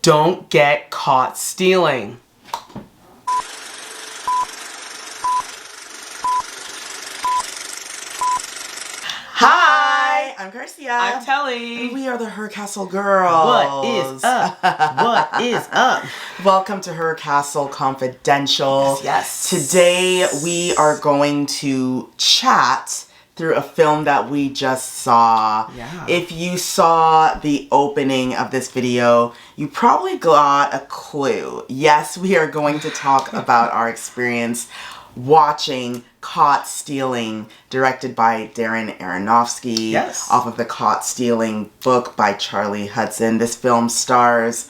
Don't get caught stealing. Hi, I'm Garcia. I'm Telly. And we are the HercastleGirls. What is up? What is up? Welcome to Her Castle Confidential. Yes. Today we are going to chat through a film that we just saw. Yeah. If you saw the opening of this video, you probably got a clue. Yes, we are going to talk about our experience watching Caught Stealing, directed by Darren Aronofsky. Yes. Off of the Caught Stealing book by Charlie Hudson. This film stars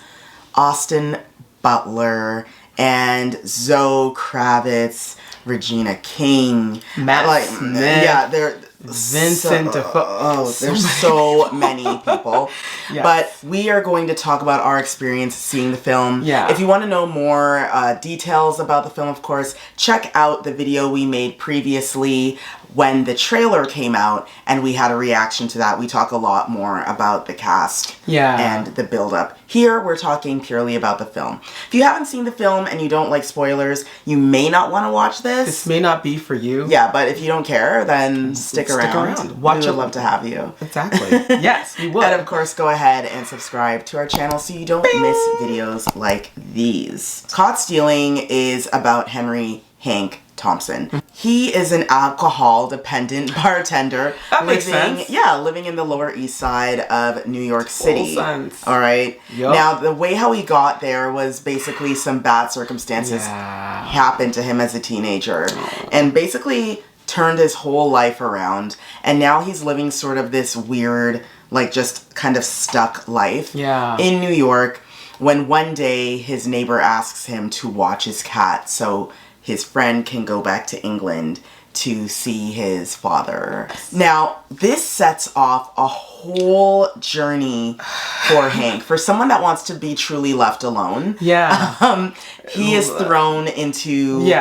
Austin Butler and Zoë Kravitz, Regina King, Matt Smith. Yeah, they're Vincent Defoe. There's so many people. Yes. But we are going to talk about our experience seeing the film. Yeah. If you want to know more details about the film, of course, check out the video we made previously when the trailer came out and we had a reaction to that. We talk a lot more about the cast and the build-up. Here, we're talking purely about the film. If you haven't seen the film and you don't like spoilers, you may not want to watch this. This may not be for you. Yeah, but if you don't care, then stick around. Watch We would love to have you. Exactly. Yes, you would. And of course, go ahead and subscribe to our channel so you don't miss videos like these. Caught Stealing is about Henry Hank Thompson. He is an alcohol-dependent bartender. That makes sense. Yeah, living in the Lower East Side of New York City. Full sense. All right. Yep. Now, the way how he got there was basically some bad circumstances happened to him as a teenager. And basically turned his whole life around. And now he's living sort of this weird, like just kind of stuck life in New York, when one day his neighbor asks him to watch his cat so his friend can go back to England to see his father. Now, this sets off a whole journey for Hank. For someone that wants to be truly left alone. Yeah. He is thrown into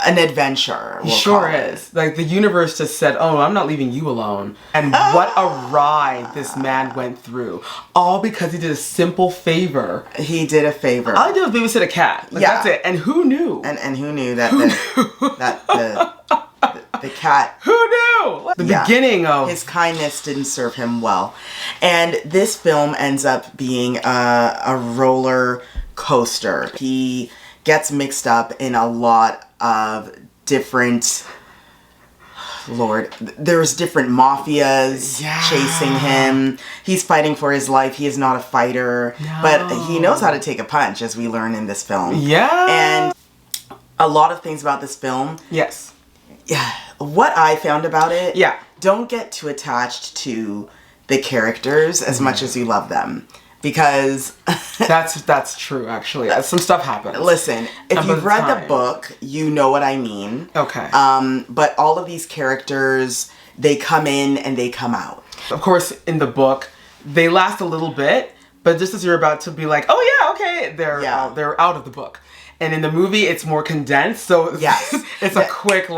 an adventure. He sure is. Like, the universe just said, oh, I'm not leaving you alone. And what a ride this man went through. All because he did a simple favor. He did a favor. All he did was babysit a cat. Like, that's it. And who knew? And who knew that the cat... Who knew? The beginning of... His kindness didn't serve him well. And this film ends up being a roller coaster. He gets mixed up in a lot of different... Lord, there's different mafias chasing him. He's fighting for his life. He is not a fighter, but he knows how to take a punch, as we learn in this film. And a lot of things about this film. What I found about it, don't get too attached to the characters as much as you love them. Because that's true, actually. Some stuff happens. Listen, if you've read the book, you know what I mean. Okay. But all of these characters, they come in and they come out. Of course, in the book, they last a little bit, but just as you're about to be like, oh yeah, okay, they're out of the book. And in the movie, it's more condensed, so it's a quick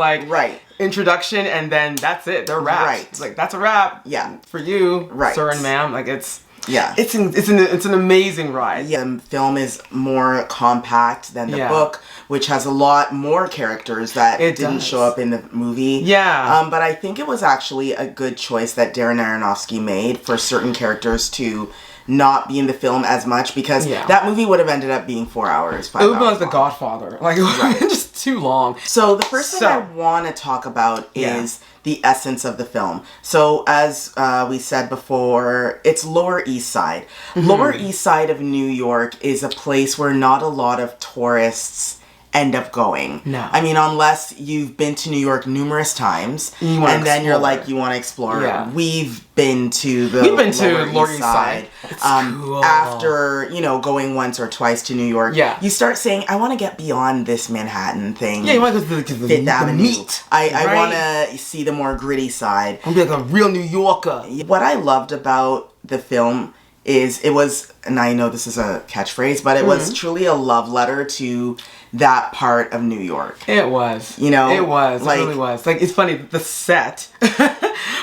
introduction, and then that's it. They're wrapped. Like, that's a wrap. For you, sir and ma'am. Like, it's an amazing ride. The film is more compact than the book, which has a lot more characters that didn't show up in the movie. But I think it was actually a good choice that Darren Aronofsky made for certain characters to not be in the film as much, because that movie would have ended up being 4 hours, 5 hours. It would be like The Godfather. Like, just too long. So the first thing I want to talk about is the essence of the film. So as we said before, it's Lower East Side. Lower East Side of New York is a place where not a lot of tourists end up going. No. I mean, unless you've been to New York numerous times, and then you're like, you want to explore. We've been to the Lower East Side. It's cool. After, going once or twice to New York, you start saying, I want to get beyond this Manhattan thing. You want to go to the Fifth Avenue. meat. I want to see the more gritty side. I want to be like a real New Yorker. What I loved about the film it was, and I know this is a catchphrase, but it was truly a love letter to that part of New York. It was. You know? It was. Like, it really was. Like, it's funny, the set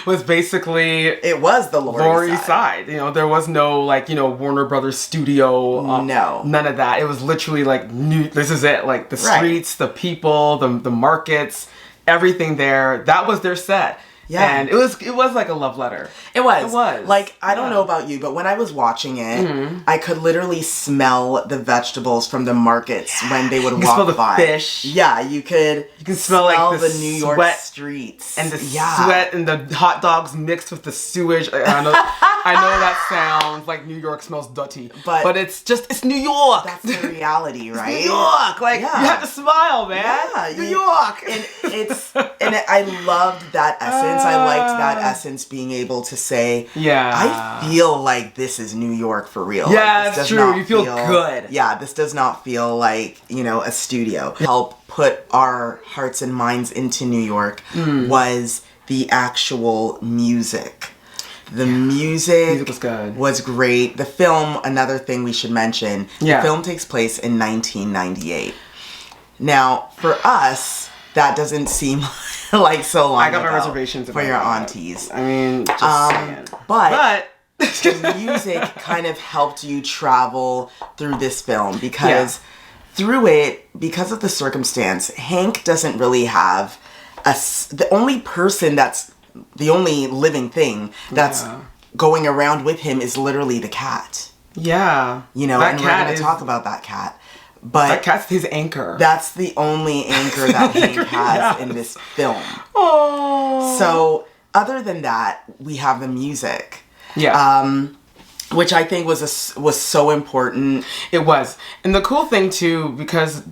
was basically... It was the Lower East Side. You know, there was no, like, you know, Warner Brothers studio. No. None of that. It was literally, like, this is it. Like, the streets, the people, the markets, everything there. That was their set. Yeah. And it was like a love letter. It was. It was. Like, I don't know about you, but when I was watching it, I could literally smell the vegetables from the markets when they would walk by. You can smell the fish. Yeah, you can smell like the New York streets. And the sweat and the hot dogs mixed with the sewage. I know that sounds like New York smells dirty. But it's New York. That's the reality, right? It's New York. Like, you have to smile, man. Yeah. New York. And I loved that essence. I liked that essence, being able to say, I feel like this is New York for real. Yeah, like, that's true. You feel good. Yeah, this does not feel like, you know, a studio. Help put our hearts and minds into New York was the actual music. The music was good. Was great. The film, another thing we should mention, the film takes place in 1998. Now, for us, that doesn't seem like so long ago. I got my reservations for your aunties. I mean, just saying. But the music kind of helped you travel through this film because through it, because of the circumstance, Hank doesn't really have the only living thing that's going around with him is literally the cat. Yeah. You know, and we're going to talk about that cat. But that cat's his anchor. That's the only anchor that Hank has in this film. Oh. So, other than that, we have the music. Yeah. Which I think was so important. It was. And the cool thing, too, because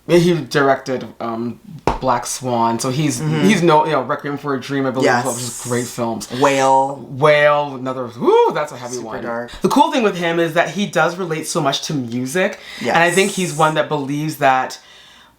he directed Black Swan, so he's Requiem for a Dream, I believe, which is great films. Whale, another, that's a heavy Super one. Dark. The cool thing with him is that he does relate so much to music, and I think he's one that believes that,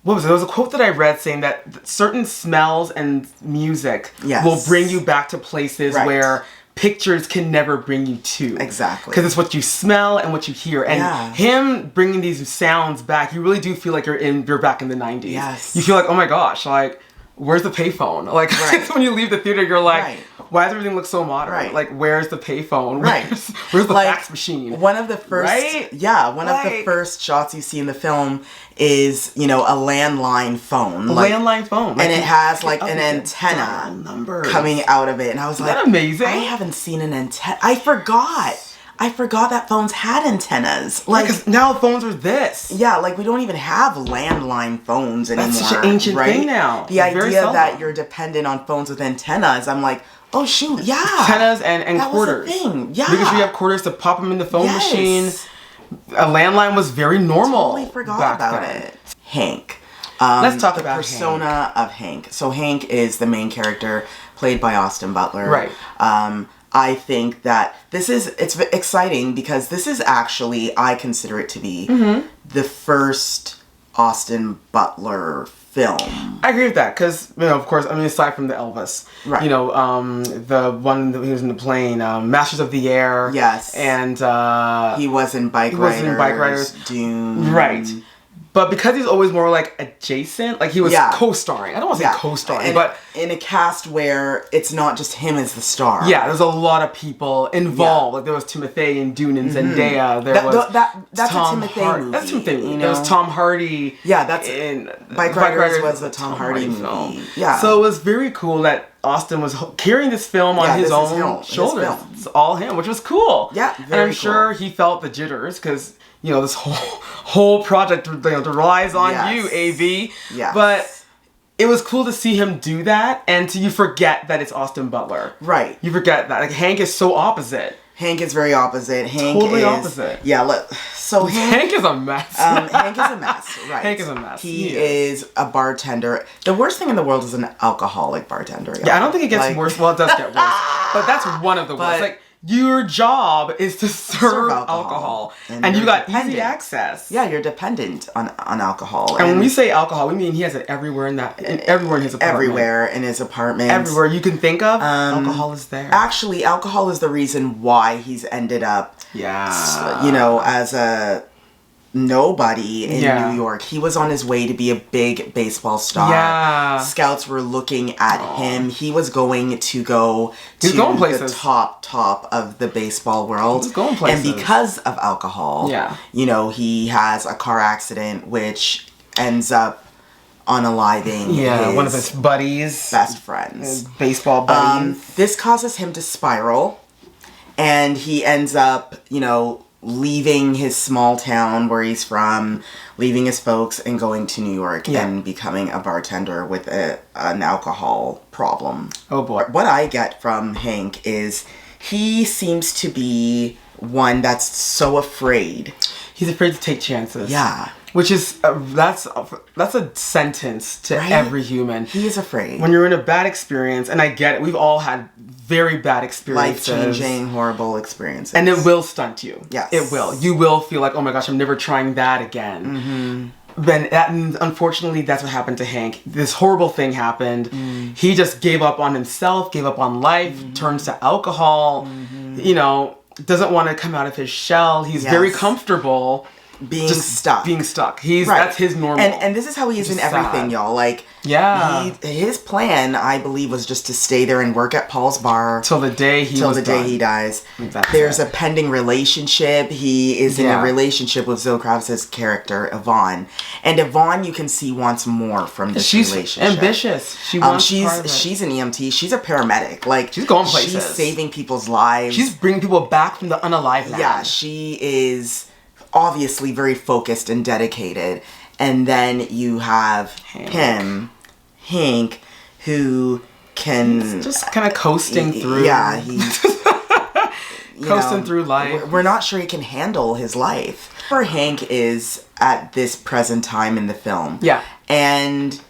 what was it? There was a quote that I read saying that certain smells and music will bring you back to places where pictures can never bring you to. Exactly. Because it's what you smell and what you hear. And him bringing these sounds back, you really do feel like you're back in the 90s. Yes. You feel like, oh my gosh, like, where's the payphone? Like, when you leave the theater, you're like, why does everything look so modern? Right. Like, where's the payphone? Where's the fax machine? One of the first, one of the first shots you see in the film is, you know, a landline phone. Landline phone. And it has, like, an antenna coming out of it. And I was like, isn't that amazing? I haven't seen an antenna. I forgot that phones had antennas. Like, because now phones are this. Yeah, like, we don't even have landline phones anymore. That's such an ancient thing now. The idea that you're dependent on phones with antennas, I'm like, oh shoot, antennas and that quarters. Was a thing. Yeah. Because you have quarters to pop them in the phone machine. A landline was very normal. I totally forgot about it. Hank. Let's talk about the persona of Hank. So Hank is the main character, played by Austin Butler. Right. I think that it's exciting because this is actually, I consider it to be the first Austin Butler film. I agree with that because, you know, of course, I mean, aside from the Elvis, you know, the one that he was in the plane, Masters of the Air. Yes. And he was in Bike Riders. Dune. Right. But because he's always more like adjacent, like he was co-starring. I don't want to say co-starring, but in a cast where it's not just him as the star. Yeah, there's a lot of people involved. Like there was Timothée and Dune and Zendaya. There was that's Tom a Timothée movie. That's Timothée movie. There was Tom Hardy. Yeah, that's Bike Riders was a Tom Hardy movie. Film. Yeah. So it was very cool that Austin was carrying this film on his own shoulders. It's all him, which was cool. Yeah, and I'm sure he felt the jitters because, you know, this whole project relies on you, AV. Yeah. But it was cool to see him do that, and you forget that it's Austin Butler. Right. You forget that. Like, Hank is so opposite. Hank is very opposite. Totally opposite. Yeah, so Hank is a mess. Hank is a mess, right. Hank is a mess. He is a bartender. The worst thing in the world is an alcoholic bartender. Yeah, I don't think it gets worse. Well, it does get worse. But that's one of the worst. Like, your job is to serve alcohol. And you got easy access. Yeah, you're dependent on alcohol. And when we say alcohol, we mean he has it everywhere in his apartment. Everywhere in his apartment. Everywhere you can think of, alcohol is there. Actually, alcohol is the reason why he's ended up Yeah. You know, as a nobody in New York. He was on his way to be a big baseball star. Yeah. Scouts were looking at him. He was going to go to the top of the baseball world. He's going places. And because of alcohol, you know, he has a car accident which ends up unaliving one of his buddies. Best friends. His baseball buddies. This causes him to spiral. And he ends up, you know, leaving his small town where he's from, leaving his folks, and going to New York and becoming a bartender with an alcohol problem. Oh boy. What I get from Hank is he seems to be one that's so afraid. He's afraid to take chances. Yeah. Which is, that's a sentence to every human. He is afraid. When you're in a bad experience, and I get it, we've all had very bad experiences. Life-changing, horrible experiences. And it will stunt you. Yes. It will. You will feel like, oh my gosh, I'm never trying that again. Mm-hmm. Unfortunately, that's what happened to Hank. This horrible thing happened. He just gave up on himself, gave up on life, turns to alcohol, you know, doesn't want to come out of his shell. He's very comfortable. Being stuck. That's his normal. And this is how he is in everything, y'all. Like, his plan, I believe, was just to stay there and work at Paul's bar till the day he dies. There's a pending relationship. He is in a relationship with Zoë Kravitz's character, Yvonne. And Yvonne, you can see, wants more from this relationship. She's ambitious. She wants part of it. She's an EMT. She's a paramedic. Like, she's going places. She's saving people's lives. She's bringing people back from the unalive land. Yeah, she is obviously very focused and dedicated. And then you have Hank, who can... He's just kind of coasting through. Yeah, he's... coasting through life. We're not sure he can handle his life. Where Hank is at this present time in the film. Yeah. And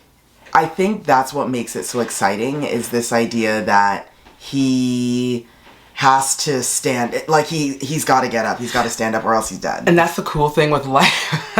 I think that's what makes it so exciting, is this idea that he has to stand, like he's got to get up. He's got to stand up or else he's dead. And that's the cool thing with life.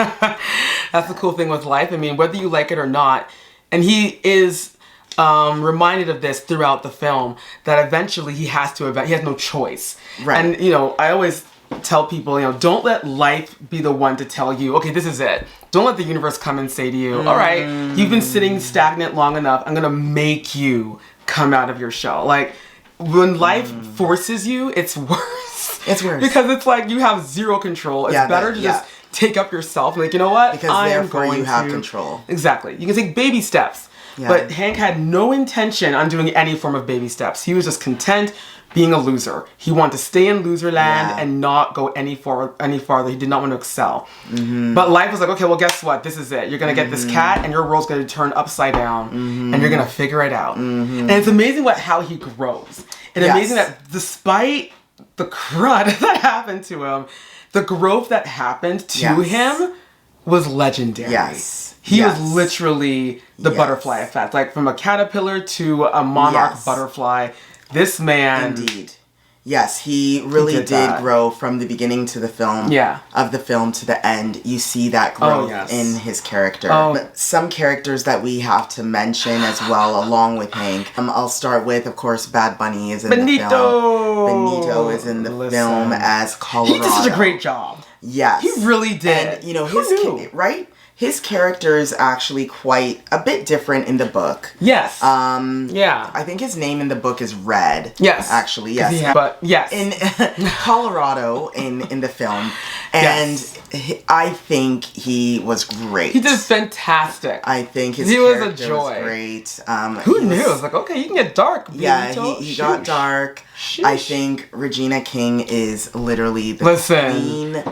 That's the cool thing with life. I mean, whether you like it or not, and he is reminded of this throughout the film, that eventually he has no choice. Right. And, you know, I always tell people, you know, don't let life be the one to tell you, okay, this is it. Don't let the universe come and say to you, all right, you've been sitting stagnant long enough. I'm going to make you come out of your shell. Like, when life forces you, it's worse. It's worse. Because it's like you have zero control. It's better to just take up yourself. Like, you know what? Because therefore you have control. Exactly. You can take baby steps. Yeah. But Hank had no intention on doing any form of baby steps. He was just content being a loser. He wanted to stay in loser land and not go any farther. He did not want to excel. But life was like, okay, well, guess what? This is it. You're going to get this cat and your world's going to turn upside down and you're going to figure it out. And it's amazing how he grows. And amazing that despite the crud that happened to him, the growth that happened to him was legendary. Yes. He was literally the butterfly effect. Like, from a caterpillar to a monarch butterfly. This man... Indeed. Yes, he really did grow from the beginning to the film. Yeah. Of the film to the end. You see that growth in his character. But some characters that we have to mention as well, along with Hank. I'll start with, of course, Bad Bunny is in the film. Benito is in the film as Colorado. He did such a great job. Yes. He really did. And, you know, his character is actually quite a bit different in the book. Yes. I think his name in the book is Red. Yes. Actually, yes. Yeah, but yes. In Colorado in the film. And I think he was great. He did fantastic. I think his character was great. Who knew? I was like, okay, you can get dark. Yeah, he got dark. Sheesh. I think Regina King is literally the queen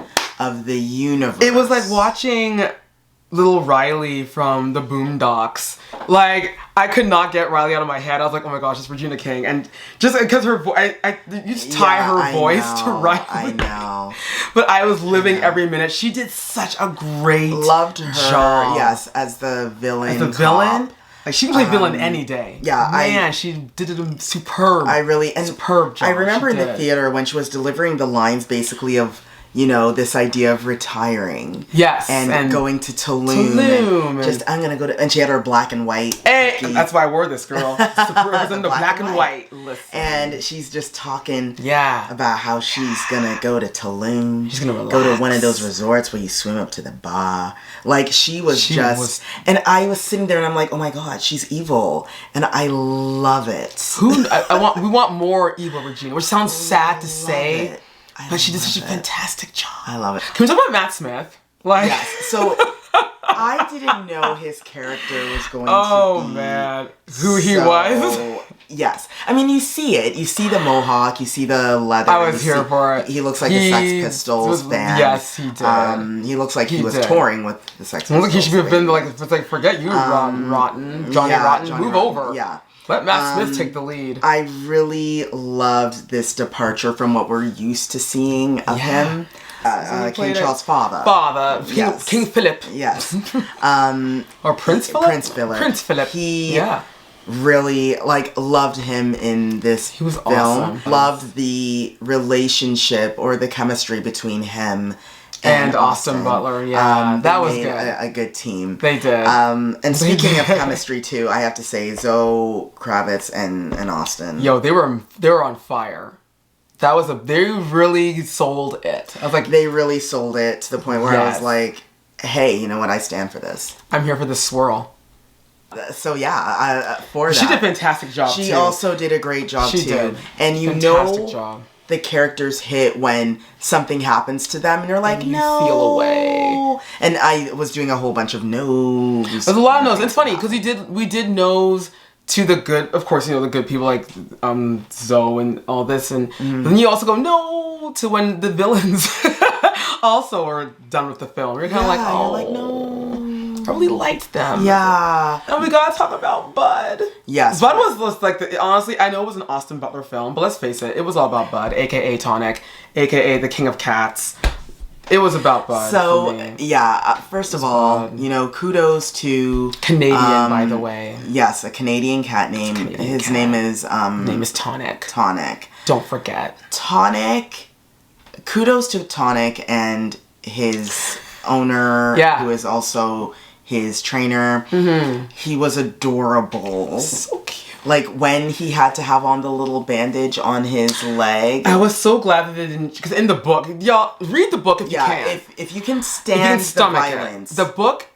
of the universe. It was like watching little Riley from the Boondocks. Like, I could not get Riley out of my head. I was like, oh my gosh, it's Regina King. And just because her voice, you just tie her voice to Riley. I know. But I was living every minute. She did such a great job. Yes, as the villain. As the villain? Like, she can play villain any day. Yeah. Man, she did it superb. Superb job. I remember in the theater when she was delivering the lines basically of, you know, this idea of retiring. Yes. And going to Tulum. And I'm going to go to... And she had her black and white. Hey, that's why I wore this, girl. It was in the black and white. Listen. And she's just talking about how she's going to go to Tulum. She's going to relax. Go to one of those resorts where you swim up to the bar. Like, she was. And I was sitting there and I'm like, oh my God, she's evil. And I love it. We want more evil Regina, which sounds sad to say. But she did such a fantastic job. I love it. Can we talk about Matt Smith? Yes. So I didn't know his character was going to be. Oh man, who he was. Yes. I mean, you see it. You see the mohawk. You see the leather. I was here for it. He looks like a Sex Pistols fan. Yes, he did. He looks like he was touring with the Sex Pistols. Look, he should have been like, forget you, Rotten, Johnny Rotten. Move over. Yeah. Let Matt Smith take the lead. I really loved this departure from what we're used to seeing of him. King Charles' father. King Philip. Yes. Or Prince Philip? Prince Philip. He really, loved him in this He was film. Awesome. Loved the relationship or the chemistry between him and Austin Butler, that was good. A good team. They did. And speaking of chemistry too, I have to say Zoë Kravitz and Austin. Yo, they were on fire. They really sold it. I was like, they really sold it to the point where I was like, hey, you know what? I stand for this. I'm here for this swirl. So she did a fantastic job. She also did a great job too. She did. And fantastic job. The characters hit when something happens to them and you're like, no. You feel away. And I was doing a whole bunch of no's. There's a lot of no's. It's funny because we did no's to the good, of course, you know, the good people like Zoe and all this. And then you also go no to when the villains also are done with the film. You're kind of like, oh, you're like, no. I really liked them. Yeah. And we gotta talk about Bud. Yes. Bud was like, honestly, I know it was an Austin Butler film, but let's face it was all about Bud, aka Tonic, aka the King of Cats. It was about Bud. So, first of all, Bud. You know, kudos to... Canadian, by the way. Yes, a Canadian cat name. His name is Tonic. Tonic. Don't forget. Tonic. Kudos to Tonic and his owner, who is also his trainer. Mm-hmm. He was adorable. So cute. Like when he had to have on the little bandage on his leg. I was so glad that they didn't, because in the book, y'all read the book if you can. If you can stand the violence. The book,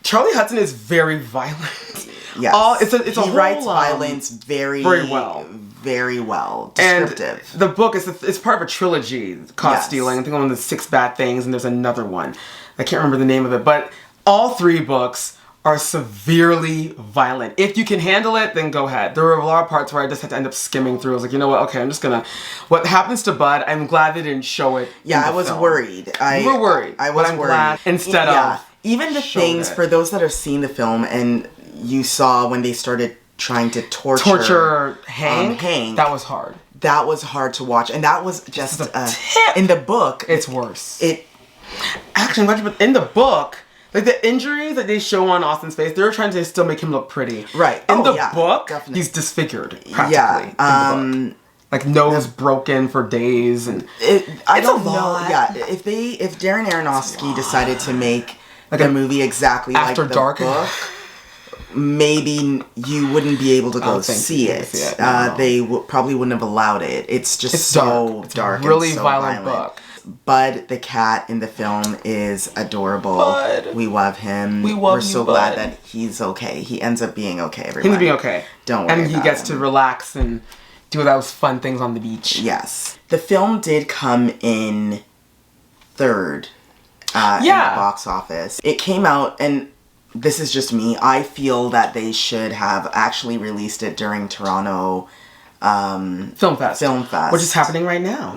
Charlie Hudson is very violent. Yes. He writes violence very well. Very well. Descriptive. And the book it's part of a trilogy, Caught Stealing. I think one of the 6 Bad Things, and there's another one. I can't remember the name of it, but all 3 books are severely violent. If you can handle it, then go ahead. There were a lot of parts where I just had to end up skimming through. I was like, you know what? Okay, I'm just gonna... What happens to Bud, I'm glad they didn't show it. Yeah, I was worried. You were worried. I was worried. Glad instead of... Even the things, for those that have seen the film, and you saw when they started trying to torture Hank, that was hard. That was hard to watch. And that was just... in the book... It's worse. Actually, but in the book... Like, the injuries that they show on Austin's face, they're trying to still make him look pretty. Right. In the book, definitely. He's disfigured, practically. Yeah. In the book. Like, nose broken for days. And I don't know. Yeah, if Darren Aronofsky decided to make a movie exactly like the book, maybe you wouldn't be able to go see it. They probably wouldn't have allowed it. It's just so dark. It's a really and so violent book. Bud, the cat in the film, is adorable. Bud. We love him. We're so glad that he's okay. He ends up being okay, everyone. He's being okay. Don't worry. And he gets to relax and do those fun things on the beach. Yes. The film did come in 3rd in the box office. It came out, and this is just me, I feel that they should have actually released it during Toronto Film Fest. Which is happening right now.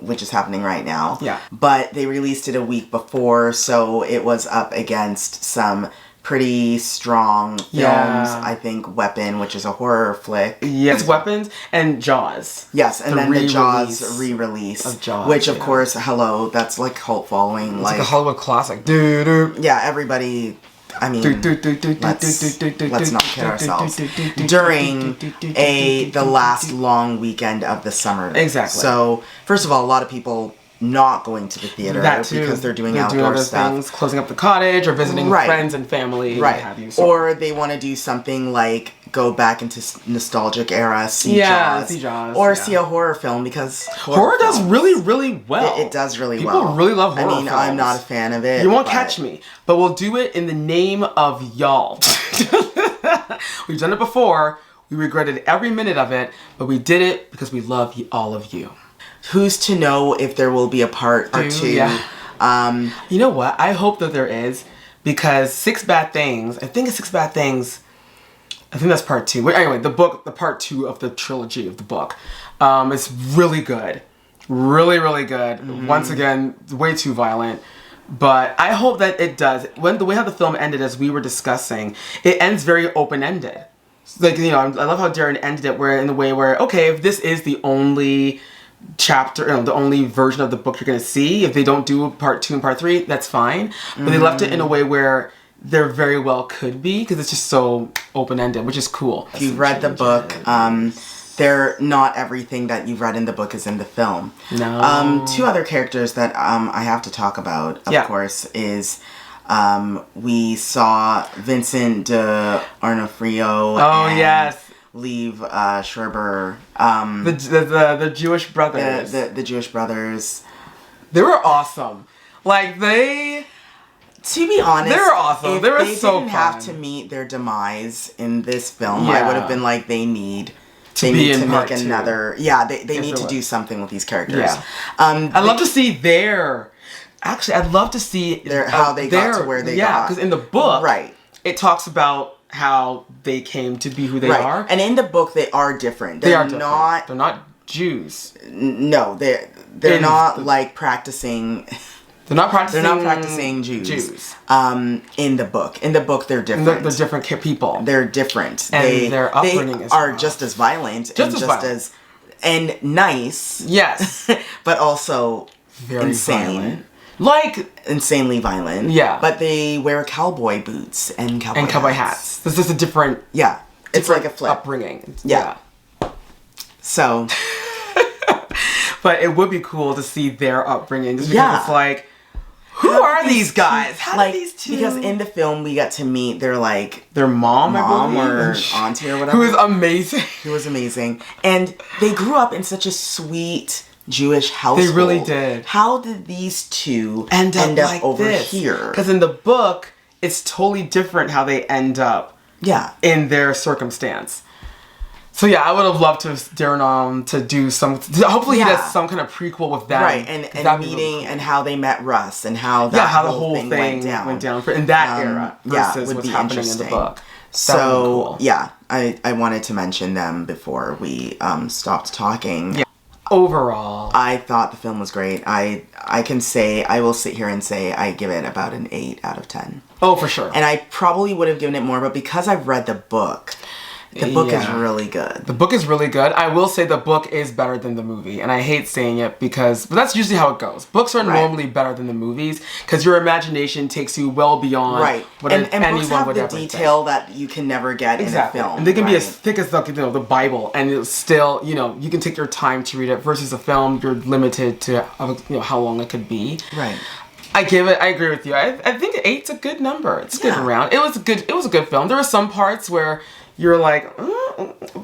Which is happening right now. Yeah. But they released it a week before, so it was up against some pretty strong films. I think Weapon, which is a horror flick. Yes, Weapons and Jaws. Yes, and then the Jaws re-release. Of Jaws. Which, of course, that's like cult following. It's like a Hollywood classic. Yeah, everybody... I mean, let's not kid ourselves. During the last long weekend of the summer. Exactly. So, first of all, a lot of people not going to the theater because they're doing outdoor stuff. Things, closing up the cottage or visiting friends and family. Right. What have you, so. Or they want to do something like go back into nostalgic era, see Jaws. Or see a horror film because horror does really, really well. It does really well. People really love horror films. I'm not a fan of it. You won't catch me. But we'll do it in the name of y'all. We've done it before. We regretted every minute of it, but we did it because we love all of you. Who's to know if there will be a part 2? Yeah. You know what? I hope that there is, because Six Bad Things, I think it's Six Bad Things, I think that's part 2. Anyway, the part 2 of the trilogy of the book. It's really good. Really, really good. Mm-hmm. Once again, way too violent. But I hope that it does. The way how the film ended, as we were discussing, it ends very open-ended. Like, you know, I love how Darren ended it in the way where, okay, if this is the only chapter, the only version of the book you're going to see, if they don't do part 2 and part 3, that's fine. But they left it in a way where there very well could be, because it's just so open-ended, which is cool. If you've read the book, not everything that you've read in the book is in the film. No. 2 other characters that I have to talk about, of course, is we saw Vincent D'Onofrio. Oh, yes. Leave Schreiber. The Jewish brothers. The Jewish brothers. They were awesome. Like, to be honest, they were awesome. They were so fun. Didn't have to meet their demise in this film. I would have been like, they need to make another. Yeah, they need to do something with these characters. Yeah. I'd love to see I'd love to see how they got to where they got. Yeah, because in the book, it talks about how they came to be who they are. And in the book, they are different. They're not Jews. No, they're not like practicing. They're not practicing Jews. In the book. In the book, they're different. They're different people. They're different. And their upbringing are just as violent and nice. Yes. But also very insane. Violent. Like insanely violent. Yeah. But they wear cowboy boots and cowboy hats. This is a different. Yeah. It's like a flip. Upbringing. Yeah. So. But it would be cool to see their upbringing. Just because it's like, who are these guys? How did these two? Because in the film we got to meet their mom or auntie or whatever. Who is amazing. Who was amazing. And they grew up in such a sweet Jewish household. They really did. How did these two end up like over here? Because in the book, it's totally different how they end up. Yeah. In their circumstance. So yeah, I would have loved to Darren to do some. Hopefully, he does some kind of prequel with them, right? And meeting really and how they met Russ and how that how the whole thing went down in that era versus what's happening in the book. So cool. I wanted to mention them before we stopped talking. Yeah. Overall, I thought the film was great. I will sit here and say I give it about an 8 out of 10. Oh, for sure. And I probably would have given it more, but because I've read the book. The book is really good. The book is really good. I will say the book is better than the movie. And I hate saying it but that's usually how it goes. Books are normally better than the movies because your imagination takes you well beyond what and anyone books have would the ever detail that you can never get in a film. And they can be as thick as the Bible, and it's still, you can take your time to read it versus a film, you're limited to how long it could be. Right. I agree with you. I think 8's a good number. It's good around. It was a good film. There were some parts where you're like,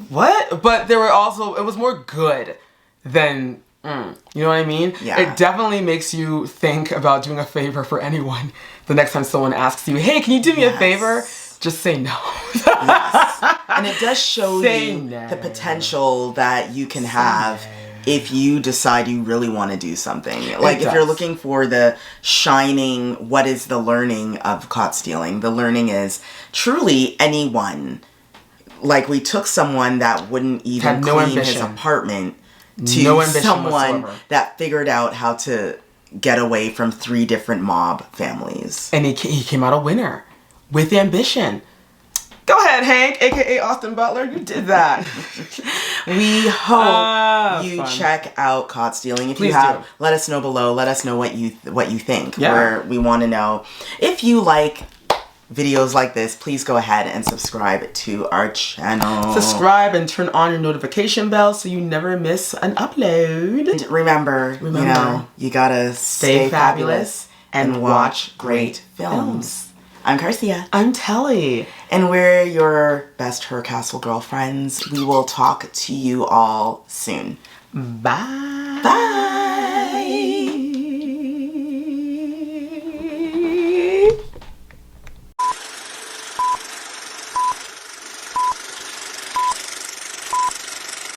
what? But there were also, it was more good than, you know what I mean? Yeah. It definitely makes you think about doing a favor for anyone. The next time someone asks you, hey, can you do me a favor? Just say no. Yes. And it does show you the potential that you can have if you decide you really want to do something. Like if you're looking for the shining, what is the learning of caught stealing? The learning is truly anyone. Like, we took someone that wouldn't even clean his apartment to someone that figured out how to get away from 3 different mob families. And he came out a winner with ambition. Go ahead, Hank, a.k.a. Austin Butler. You did that. We hope you check out Caught Stealing. If you have, let us know below. Let us know what you think. Yeah. We want to know if you like videos like this, please go ahead and subscribe to our channel. Subscribe and turn on your notification bell so you never miss an upload. And remember, you know, you gotta stay fabulous and watch great films. I'm Carcia. I'm Telly. And we're your best Her Castle girlfriends. We will talk to you all soon. Bye. Bye.